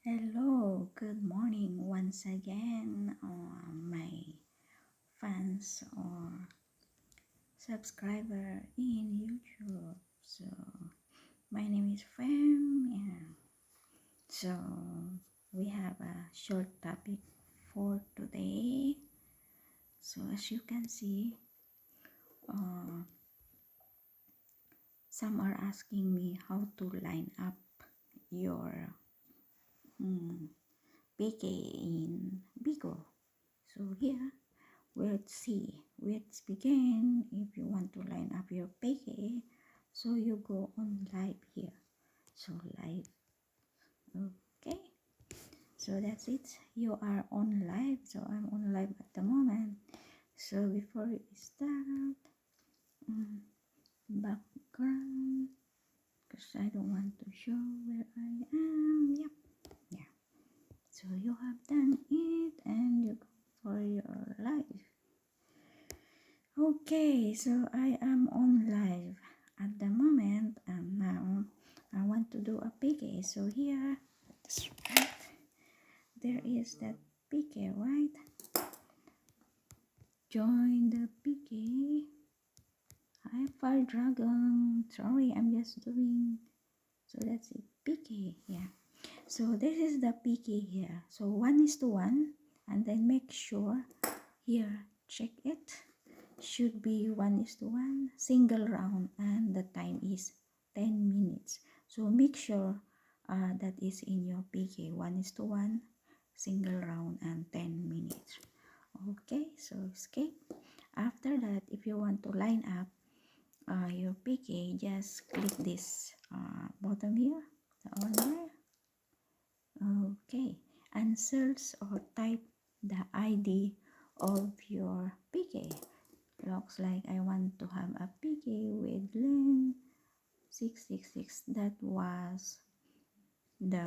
Hello, good morning once again, my fans or subscriber in YouTube. So, my name is Fem. Yeah. So, we have a short topic for today. So, as you can see, uh, some are asking me how to line up your PK in Bigo. So, here let's see, let's begin. If you want to line up your PK, so you go on live here. So live, okay. So that's it. You are on live. So I'm on live at the moment. So before we start, background, because I don't want to show where I am. Yep, yeah. So you have done it, and you go for your live. Okay, so I am on live at the moment, and now I want to do a PK. So here, that's right, there is that PK, right? Join the PK. Hi, Fire Dragon. Sorry, I'm just doing. So that's it, PK. Yeah. So this is the PK here. So 1:1, and then make sure here, check it. Should be 1:1 single round, and the time is 10 minutes. So make sure that is in your PK 1:1 single round and 10 minutes. Okay, so escape. After that, if you want to line up your PK, just click this bottom here, the order. Okay, and search or type the ID of your PK. Looks like I want to have a PK with Len 666. That was the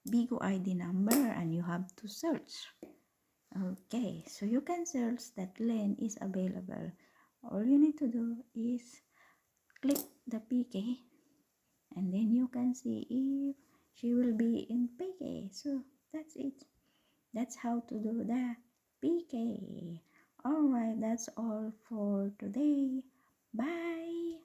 Bigo ID number, and you have to search. Okay, so you can search that Len is available. All you need to do is click the PK, and then you can see if she will be in PK. So that's it. That's how to do the PK. Alright, that's all for today. Bye.